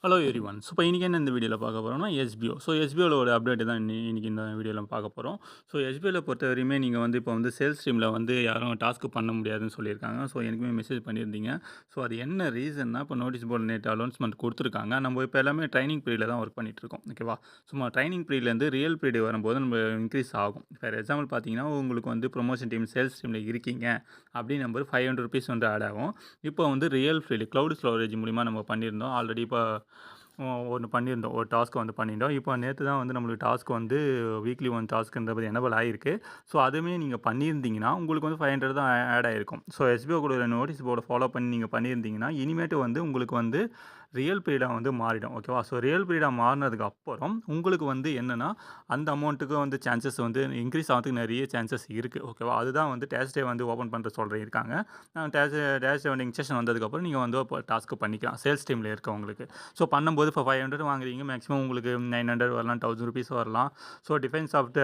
Hello everyone. So இப்போ இன்னைக்கு என்ன இந்த வீடியோல பார்க்க போறோம்னா, எஸ்பிஓ. ஸோ எஸ்பிஓல ஒரு அப்டேட் தான் இன்னைக்கு இந்த வீடியோல பார்க்க போறோம். ஸோ எஸ்பிஓல பொறுத்தவரையுமே நீங்க வந்து இப்போ வந்து சேல்ஸ் டீம்ல வந்து யாரும் டாஸ்க் பண்ண முடியாதுன்னு சொல்லியிருக்காங்க. ஸோ எனக்குமே மெசேஜ் பண்ணியிருந்தீங்க. ஸோ அது என்ன ரீசன்னா, இப்போ நோட்டீஸ் போர்டு நேத்து அனௌன்ஸ்மென்ட் குடுத்துருக்காங்க. நம்ம இப்போ எல்லாமே ட்ரெய்னிங் பீரியட்ல தான் ஒர்க் பண்ணிட்டு இருக்கோம். ஓகேவா? சும்மா ட்ரெய்னிங் பீரியட்லேருந்து ரியல் பீரியட் வரும்போது நம்ம இன்க்ரீஸ் ஆகும். ஃபார் எக்ஸாம்பிள் பார்த்தீங்கன்னா, உங்களுக்கு வந்து ப்ரமோஷன் டீம், சேல்ஸ் டீம்ல இருக்கீங்க அப்படின்னும்போது ₹500 வந்து ஆட் ஆகும். இப்போ வந்து ரியல் பீரியட் கிளவுட் ஸ்டோரேஜ் மூலியமா நம்ம பண்ணியிருந்தோம். ஆல்ரெடி இப்போ ஒண்ணு பண்ணியிருந்தோம். ஒரு டாஸ்க் வந்து பண்ணியிருந்தோம். இப்போ நேத்து தான் வந்து நம்மளுக்கு டாஸ்க் வந்து வீக்லி 1 டாஸ்க்ன்றது எனேபிள் ஆயிருக்கு. ஸோ அதுவுமே நீங்க பண்ணியிருந்தீங்கன்னா, உங்களுக்கு வந்து 500 தான் ஆட் ஆயிருக்கும். ஸோ எஸ்பிஓ கூட நோட்டீஸ் போர்ட ஃபாலோ பண்ணி நீங்க பண்ணியிருந்தீங்கன்னா, இனிமேட்டு வந்து உங்களுக்கு வந்து ரியல் பீரியடா வந்து மாறிடும். ஓகேவா? ஸோ ரியல் பீரியடா மாறுனதுக்கு அப்புறம் உங்களுக்கு வந்து என்னன்னா, அந்த அமௌண்ட்டுக்கு வந்து சான்சஸ் வந்து இன்க்ரீஸ் ஆவறதுக்கு நெறைய சான்சஸ் இருக்கு. ஓகேவா? அதுதான் வந்து டேஷ்டே வந்து ஓப்பன் பண்ண சொல்லியிருக்காங்க. டேஷ்டே வந்து இன்ஸ்ட்ரக்ஷன் வந்ததுக்கப்புறம் நீங்க வந்து இப்போ டாஸ்க் பண்ணிக்கலாம். சேல்ஸ் டீம்ல இருக்கவங்களுக்கு. ஸோ பண்ணும்போது இப்போ 500 வாங்குறீங்க. மேக்ஸிமம் உங்களுக்கு 900 வரலாம், ₹1000 வரலாம். So depends of the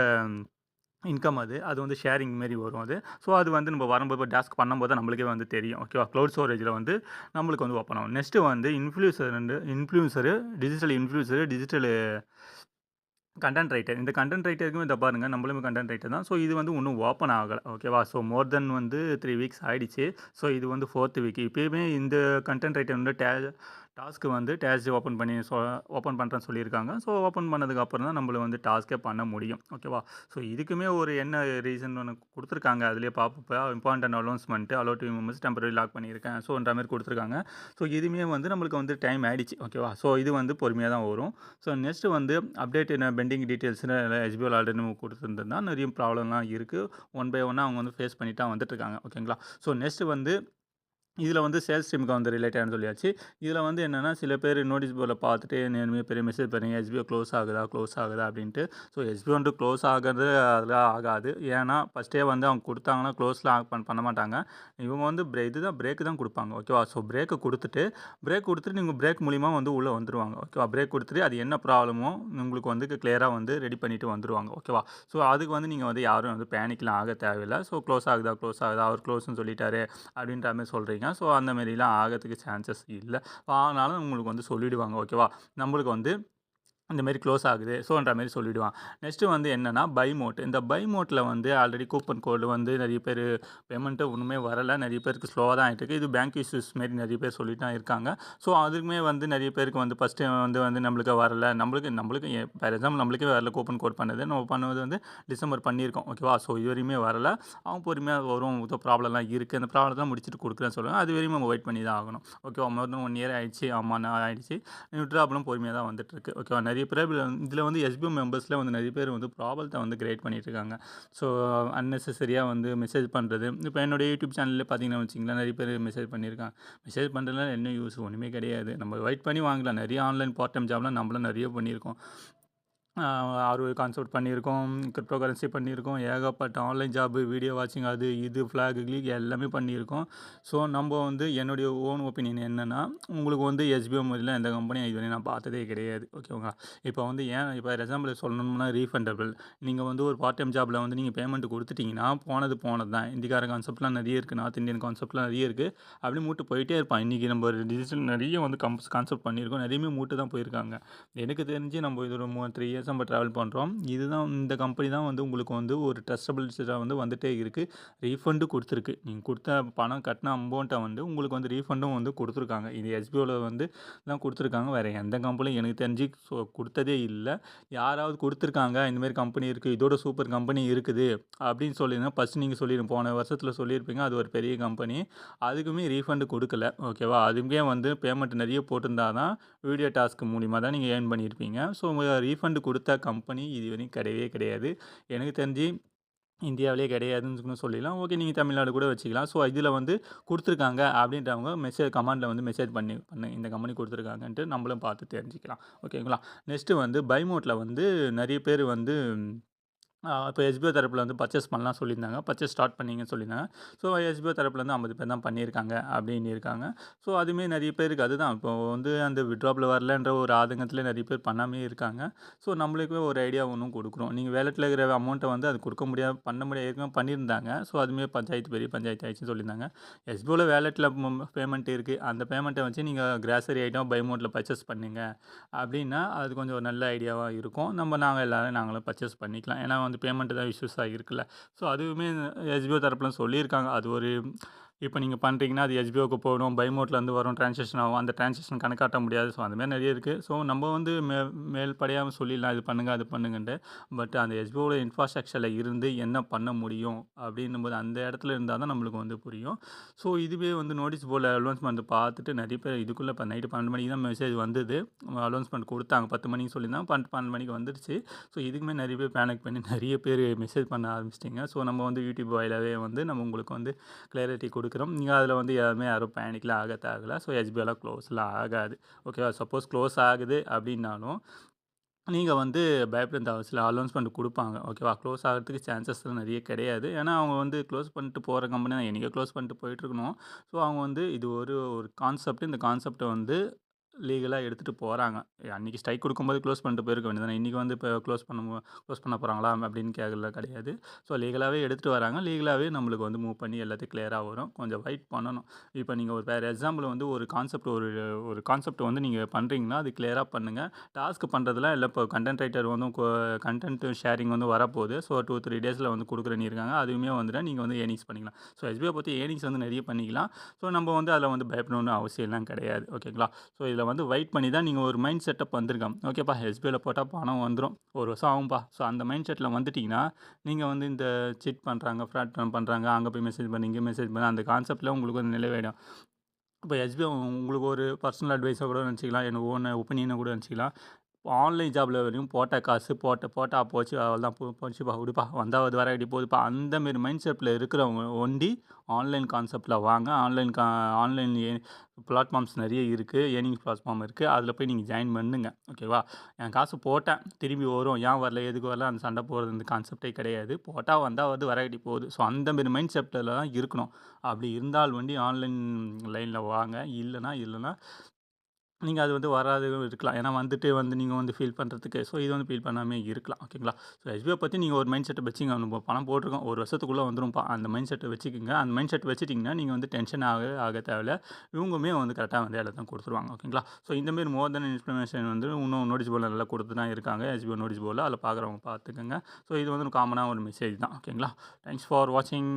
income அது. அது வந்து ஷேரிங் மாரி வரும் அது. ஸோ அது வந்து நம்ம வரும்போது டாஸ்க் பண்ணும்போது தான் நம்மளுக்கே வந்து தெரியும். ஓகேவா? கிளவுட் ஸ்டோரேஜ்ல வந்து நம்மளுக்கு வந்து ஓப்பன் ஆகும். நெக்ஸ்ட் வந்து டிஜிட்டல் கன்டென்ட் ரைட்டர். இந்த கன்டென்ட் ரைட்டருக்குமே இத பாருங்க, நம்மளுமே கன்டென்ட் ரைட்டர் தான். ஸோ இது வந்து இன்னும் ஓப்பன் ஆகல. ஓகேவா? ஸோ மோர் தென் வந்து 3 வீக்ஸ் ஆயிடுச்சு. ஸோ இது வந்து 4த் வீக். இப்பயுமே இந்த கன்டென்ட் ரைட்டர் வந்து டாஸ்க் வந்து டேஷ் ஓப்பன் பண்றேன்னு சொல்லியிருக்காங்க. ஸோ ஓப்பன் பண்ணதுக்கு அப்புறம் தான் நம்மள வந்து டாஸ்க்கே பண்ண முடியும். ஓகேவா? ஸோ இதுக்குமே ஒரு என்ன ரீசன் ஒண்ணு குடுத்துருக்காங்க. அதிலேயே பாப்பப்ப important announcement allow to members temporary lock பண்ணியிருக்கேன். ஸோன்ற மாரி குடுத்துருக்காங்க. ஸோ இதுவுமே வந்து நம்மளுக்கு வந்து டைம் ஆயிடுச்சு. ஓகேவா? ஸோ இது வந்து பொறுமையா தான் வரும். ஸோ நெக்ஸ்ட் வந்து அப்டேட் என்ன பெண்டிங் டீட்டெயில்ஸ்னு எஸ்பிஓல ஆல்ரெடி நம்ம குடுத்துருந்தோம்னா, நெறைய ப்ராப்ளம்லாம் இருக்கு. ஒன் பை ஒன்னா அவங்க வந்து ஃபேஸ் பண்ணிட்டு தான் வந்துட்டுருக்காங்க. ஓகேங்களா? ஸோ நெக்ஸ்ட் வந்து இதில வந்து சேல்ஸ் டீமுக்கு வந்து ரிலேட்டட்னு சொல்லியாச்சு. இதில வந்து என்னன்னா, சில பேர் நோட்டீஸ் போர்ட்ல பார்த்துட்டு நெறைய பேர் மெசேஜ் பண்ணீங்க. எஸ்பிஓ க்ளோஸ் ஆகுதா? க்ளோஸ் ஆகுதா? அப்படின்ட்டு. ஸோ எஸ்பிஓ வந்து க்ளோஸ் ஆகுறது அதெல்லாம் ஆகாது. ஏன்னா, ஃபர்ஸ்ட்டே வந்து அவங்க குடுத்தாங்கன்னா க்ளோஸ்லாம் பண்ண மாட்டாங்க. இவங்க வந்து பிரேக் தான் குடுப்பாங்க. ஓகேவா? ஸோ பிரேக் குடுத்துட்டு நீங்க பிரேக் மூலியமா வந்து உள்ள வந்துருவாங்க. ஓகேவா? பிரேக் குடுத்துட்டு அது என்ன ப்ராப்ளமோ உங்களுக்கு வந்து கிளியரா வந்து ரெடி பண்ணிட்டு வந்துருவாங்க. ஓகேவா? ஸோ அதுக்கு வந்து நீங்க வந்து யாரும் வந்து பேனிக்லாம் ஆக தேவையில்ல. ஸோ க்ளோஸ் ஆகுதா? க்ளோஸ் ஆகுதா? அவர் க்ளோஸ்ன்னு சொல்லிட்டாரு. அப்படின்ற மாரி சொல்றீங்க. ஸோ அந்த மாரிலாம் ஆகறதுக்கு சான்சஸ் இல்ல. ஆனாலும் உங்களுக்கு வந்து சொல்லிடுவாங்க. ஓகேவா? நம்மளுக்கு வந்து இந்த மாரி க்ளோஸ் ஆகுது. ஸோன்ற மாரி சொல்லிடுவான். நெக்ஸ்ட்டு வந்து என்னன்னா, பை மோட். இந்த பை மோட்ல வந்து ஆல்ரெடி கூப்பன் கோடு வந்து நெறைய பேரு பேமெண்ட்டு ஒண்ணுமே வரல. நெறைய பேருக்கு ஸ்லோவா தான் ஆயிட்டுருக்கு. இது பேங்க் இஷ்யூஸ் மாரி நெறைய பேர் சொல்லிட்டு தான் இருக்காங்க. ஸோ அதுக்குமே வந்து நெறைய பேருக்கு வந்து ஃபர்ஸ்ட்டு வந்து நம்மளுக்கு வரல. நம்மளுக்கு நம்மளுக்கு ஃபார் எக்ஸாம்பிள் நம்மளுக்கே வரல கூப்பன் கோட் பண்ணது. நம்ம பண்ணுவது வந்து டிசம்பர் பண்ணியிருக்கோம். ஓகேவா? ஸோ இதுவரையுமே வரல. அவங்க பொறுமையா வரும். ஏதோ ப்ராப்ளம்லாம் இருக்கு. அந்த ப்ராப்ளத்தலாம் முடிச்சுட்டு குடுக்குறேன்னு சொல்லுவாங்க. அதுவரையும் நம்ம வெயிட் பண்ணி தான் ஆகணும். ஓகேவா? மோர் தென் 1 இயர் ஆயிடுச்சு. ஆமா ஆயிடுச்சு. ப்ராப்ளம் பொறுமையா தான் வந்துட்டுருக்கு. ஓகேவா? நெறைய பேர் இதில வந்து எஸ்பிஓ மெம்பர்ஸ்ல வந்து நெறைய பேர் வந்து ப்ராப்ளத்த வந்து கிரியேட் பண்ணிட்டு இருக்காங்க. ஸோ அன்னெசசரியா வந்து மெசேஜ் பண்றது. இப்போ என்னுடைய யூடியூப் சேனல்லே பார்த்தீங்கன்னா வச்சுக்கங்களேன், நெறைய பேர் மெசேஜ் பண்ணியிருக்காங்க. மெசேஜ் பண்றதுனால என்ன யூஸ்? ஒண்ணுமே கிடையாது. நம்ம வெயிட் பண்ணி வாங்கலாம். நெறைய ஆன்லைன் பார்ட் டைம் ஜாப்லாம் நம்மளும் நெறைய பண்ணியிருக்கோம். ஆர்ஓஐ கான்செப்ட் பண்ணியிருக்கோம். கிரிப்டோ கரன்சி பண்ணியிருக்கோம். ஏகப்பட்ட ஆன்லைன் ஜாப், வீடியோ வாட்சிங் அது இது ஃப்ளாக் கிளிக் எல்லாமே பண்ணியிருக்கோம். ஸோ நம்ப வந்து என்னுடைய ஓன் ஒப்பீனியன் என்னன்னா, உங்களுக்கு வந்து எஸ்பிஓ மாதிரிலாம் எந்த கம்பெனியும் இதுவரையும் நான் பார்த்ததே கிடையாது. ஓகேங்களா? இப்போ வந்து ஏன் இப்போ எக்ஸாம்பிள் சொல்லணும்னா ரீஃபண்டபிள். நீங்க வந்து ஒரு பார்ட் டைம் ஜாப்ல வந்து நீங்க பேமெண்ட் குடுத்துட்டீங்கன்னா, போனது போனது தான். இந்திக்கார கான்செப்ட்லாம் நெறைய இருக்கு. நார்த் இந்தியன் கான்செப்ட்லாம் நெறைய இருக்கு. அப்படியே மூட்டு போயிட்டே இருப்பான். இன்னைக்கு நம்ம டிஜிட்டல் நெறைய வந்து கான்செப்ட் பண்ணியிருக்கோம். நெறையவே மூட்டு தான் போயிருக்காங்க. எனக்கு தெரிஞ்சு நம்ம இது ஒரு 3 இயர்ஸா நம்ம ட்ராவல் பண்ணுறோம். இதுதான் இந்த கம்பெனி தான் வந்து உங்களுக்கு வந்து ஒரு ட்ரஸ்டபிள்ஸா வந்து வந்துட்டே இருக்கு. ரீஃபண்டும் குடுத்துருக்கு. நீங்க குடுத்த பணம் கட்டின அமௌண்ட்ட வந்து உங்களுக்கு வந்து ரீஃபண்டும் வந்து குடுத்துருக்காங்க. இது எஸ்பிஓல வந்து தான் குடுத்துருக்காங்க. வேற எந்த கம்பெனியும் எனக்கு தெரிஞ்சு குடுத்ததே இல்ல. யாராவது குடுத்துருக்காங்க, இந்த மாரி கம்பெனி இருக்கு. இதோட சூப்பர் கம்பெனி இருக்குது அப்படின்னு சொல்லிருந்தா ஃபர்ஸ்ட் நீங்க சொல்லிருங்க. போன வருஷத்துல சொல்லியிருப்பீங்க. அது ஒரு பெரிய கம்பெனி. அதுக்குமே ரீஃபண்ட் குடுக்கல. ஓகேவா? அதுக்கே வந்து பேமெண்ட் நெறைய போட்டிருந்தா தான் வீடியோ டாஸ்க் மூலியமா தான் நீங்க ஏர்ன் பண்ணியிருப்பீங்க. ஸோ ரீஃபண்ட் குடுத்த கம்பெனி இதுவரையும் கிடையவே கிடையாது. எனக்கு தெரிஞ்சு இந்தியாவிலேயே கிடையாதுன்னு கூட சொல்லிடலாம். ஓகே நீங்க தமிழ்நாடு கூட வச்சுக்கலாம். ஸோ இதில வந்து குடுத்துருக்காங்க அப்படின்றவங்க கமெண்ட்ல வந்து மெசேஜ் பண்ணு இந்த கம்பெனி குடுத்துருக்காங்கன்ட்டு நம்மளும் பார்த்து தெரிஞ்சுக்கலாம். ஓகேங்களா? நெக்ஸ்ட் வந்து பை மோட்ல வந்து நெறைய பேர் வந்து இப்போ எஸ்பிஓ தரப்புல வந்து பர்ச்சேஸ் பண்ணலாம் சொல்லியிருந்தாங்க. பர்ச்சேஸ் ஸ்டார்ட் பண்ணீங்கன்னு சொல்லியிருந்தாங்க. ஸோ எஸ்பிஓ தரப்புலேருந்து 50 பேர் தான் பண்ணியிருக்காங்க அப்படின்னு இருக்காங்க. ஸோ அதுவுமே நிறைய பேருக்கு அதுதான் இப்போ வந்து அந்த விட்ராப்ல வரலன்ற ஒரு ஆதங்கத்தில நிறைய பேர் பண்ணாமயே இருக்காங்க. ஸோ நம்மளுக்கு ஒரு ஐடியா ஒண்ணும் குடுக்குறோம். நீங்க வேலட்ல இருக்கிற அமௌண்ட்ட வந்து அது குடுக்க முடியாது பண்ண முடியாது ஏற்கனவே பண்ணியிருந்தாங்க. ஸோ அதுவுமே பஞ்சாயத்து பெரிய பஞ்சாயத்து ஆயிடுச்சுன்னு சொல்லியிருந்தாங்க. எஸ்பிஓல வேலட்ல பேமெண்ட் இருக்கு. அந்த பேமெண்ட்ட வச்சு நீங்க கிராசரி ஐட்டம் பை மோட்ல பர்ச்சேஸ் பண்ணுங்க. அப்படின்னா, அது கொஞ்சம் ஒரு நல்ல ஐடியாவா இருக்கும். நாங்க எல்லாரும் நாங்களும் பர்ச்சேஸ் பண்ணிக்கலாம். ஏன்னா வந்து பேமெண்ட் தான் இஷ்யூஸா இருக்குல்ல. ஸோ அதுவுமே எஸ்பிஓ தரப்புல சொல்லியிருக்காங்க. அது ஒரு இப்ப நீங்க பண்றீங்கன்னா, அது எஸ்பிஓக்கு போகணும். பை மோட்லேருந்து வரும் டிரான்சாக்ஷன் ஆகும். அந்த டிரான்சாக்ஷன் கணக்காட்ட முடியாது. ஸோ அந்த மாரி நெறைய இருக்கு. ஸோ நம்ம வந்து மேல்படையா சொல்லிடலாம். இது பண்ணுங்க, அது பண்ணுங்கன்ட்டு. பட் அந்த எஸ்பிஓட இன்ஃப்ராஸ்ட்ரக்சர்ல இருந்து என்ன பண்ண முடியும்? அப்படின்னும்போது அந்த இடத்துல இருந்தா தான் நம்மளுக்கு வந்து புரியும். ஸோ இதுவே வந்து நோட்டீஸ் போர்ட்ல அலௌன்ஸ்மென்ட் பார்த்துட்டு நெறைய பேர் இதுக்குள்ள இப்ப நைட்டு 12 மணிக்கு தான் மெசேஜ் வந்தது. அலௌன்ஸ்மென்ட் குடுத்தாங்க. 10 மணிக்கு சொல்லியிருந்தாங்க. 12 மணிக்கு வந்துருச்சு. ஸோ இதுக்குமே நெறைய பேர் பேனிக் பண்ணி நெறைய பேர் மெசேஜ் பண்ண ஆரம்பிச்சிட்டீங்க. ஸோ நம்ம வந்து யூடியூப் வாயிலாவே வந்து நம்ம உங்களுக்கு வந்து கிளாரிட்டி குடுக்குறோம். நீங்க அதில வந்து யாரும் பேனிக்லாம் ஆக தேவையில்ல. ஸோ எஸ்பிஐலாம் க்ளோஸ்லாம் ஆகாது. ஓகேவா? சப்போஸ் க்ளோஸ் ஆகுது அப்டின்னாலும், நீங்க வந்து பயப்பட தேவையில்ல. அலௌன்ஸ்மென்ட் குடுப்பாங்க. ஓகேவா? க்ளோஸ் ஆகுறதுக்கு சான்சஸ்லாம் நெறைய கிடையாது. ஏன்னா, அவங்க வந்து க்ளோஸ் பண்ணிட்டு போற கம்பெனி தான் என்னைக்கோ க்ளோஸ் பண்ணிட்டு போயிட்டுருக்கணும். ஸோ அவங்க வந்து இது ஒரு ஒரு கான்செப்ட். இந்த கான்செப்ட்ட வந்து லீகலா எடுத்துட்டு போறாங்க. அன்னைக்கு ஸ்ட்ரைக் குடுக்கும்போது க்ளோஸ் பண்ணிட்டு போயிருக்க வேண்டியது தானே. இன்னைக்கு வந்து இப்ப க்ளோஸ் பண்ண போறாங்களா? அப்படின்னு கேட்கல கிடையாது. ஸோ லீகலாவே எடுத்துட்டு வராங்க. லீகலாவே நம்மளுக்கு வந்து மூவ் பண்ணி எல்லாத்தையும் கிளியரா வரும். கொஞ்சம் வெயிட் பண்ணணும். இப்ப நீங்க ஒரு வேற எக்ஸாம்பிள் வந்து ஒரு கான்செப்ட் வந்து நீங்க பண்றீங்கன்னா, அது கிளியரா பண்ணுங்க. டாஸ்க் பண்றதுலாம் இல்ல இப்போ கன்டென்ட் ரைட்டர் வந்து கன்டென்ட் ஷேரிங் வந்து வரப்போகுது. ஸோ 2, 3 டேஸ்ல வந்து குடுக்குறேன்னு இருக்காங்க. அதுவுமே வந்துட்டா நீங்க வந்து ஏர்னிங்ஸ் பண்ணிக்கலாம். ஸோ எஸ்பிஐ பத்தி ஏர்னிங்ஸ் வந்து நெறைய பண்ணிக்கலாம். ஸோ நம்ம வந்து அதில வந்து பயப்படணும்னு அவசியம்லாம் கிடையாது. ஓகேங்களா? ஸோ இதில வந்து வெயிட் பண்ணி தான் நீங்க ஒரு மைண்ட் செட்டப் வந்துருங்க. ஓகேப்பா எஸ்பிஐல போட்டா பணம் வந்துரும். 1 வருஷம் ஆகும்பா. ஸோ அந்த மைண்ட் செட்ல வந்துட்டீங்கன்னா, நீங்க வந்து இந்த சீட் பண்றாங்க, ஃப்ராட் பண்றாங்க, அங்க போய் மெசேஜ் பண்ணு, இங்க மெசேஜ் பண்ணு அந்த கான்செப்ட்ல உங்களுக்கு வந்து நிலைவாயிடும். இப்போ எஸ்பிஐ உங்களுக்கு ஒரு பர்சனல் அட்வைஸா கூட நினச்சுக்கலாம். என்னோட ஓன் ஒப்பீனியனா கூட நினச்சுக்கலாம். ஆன்லைன் ஜாப்ல வரையும் போட்ட காசு போட்டா போச்சு அவ்வளோதான் போச்சுப்பா விடுப்பா வந்தாவது வராட்டி போகுதுப்பா அந்த மாரி மைண்ட் செட்டில் இருக்கிறவங்க ஒண்டி ஆன்லைன் கான்செப்டில் வாங்க ஆன்லைன் பிளாட்ஃபார்ம்ஸ் நிறைய இருக்குது ஏர்னிங் பிளாட்ஃபார்ம் இருக்குது அதில் போய் நீங்கள் ஜாயின் பண்ணுங்க ஓகேவா என் காசு போட்டேன் திரும்பி வரும் ஏன் வரல எதுக்கு வரல அந்த சண்டை போகிறது இந்த கான்செப்டே கிடையாது போட்டால் வந்தால் வந்து வராட்டி போகுது ஸோ அந்த மாரி மைண்ட் செட்டில் தான் இருக்கணும் அப்படி இருந்தால் வண்டி ஆன்லைன் லைனில் வாங்க இல்லைனா நீங்க அது வந்து வராது இருக்கலாம். ஏன்னா வந்துட்டு வந்து நீங்க வந்து ஃபீல் பண்றதுக்கு, ஸோ இது வந்து ஃபீல் பண்ணாமயே இருக்கலாம். ஓகேங்களா? ஸோ எஸ்பிஐ பத்தி நீங்க ஒரு மைண்ட் செட்ட வச்சுங்க. நம்ம பணம் போட்டுருக்கோம். 1 வருஷத்துக்குள்ள வந்துரும்ப்பா. அந்த மைண்ட் செட்ட வச்சுக்கங்க. அந்த மைண்ட் செட் வச்சுட்டீங்கன்னா, நீங்க வந்து டென்ஷன் ஆக தேவையில்ல. இவங்களுமே வந்து கரெக்ட்டா வந்து எல்லாத்தையும் குடுத்துருவாங்க. ஓகேங்களா? ஸோ இந்த மாரி மோர் தென் இன்ஃபர்மேஷன் வந்து இன்னும் நோட்டீஸ் போர்ட்ல நல்லா குடுத்து தான் இருக்காங்க. எஸ்பிஐ நோட்டீஸ் போர்ட்ல. அதில பார்க்குறவங்க பார்த்துக்கங்க. ஸோ இது வந்து காமனா ஒரு மெசேஜ் தான். ஓகேங்களா? தேங்க்ஸ் ஃபார் வாட்சிங்.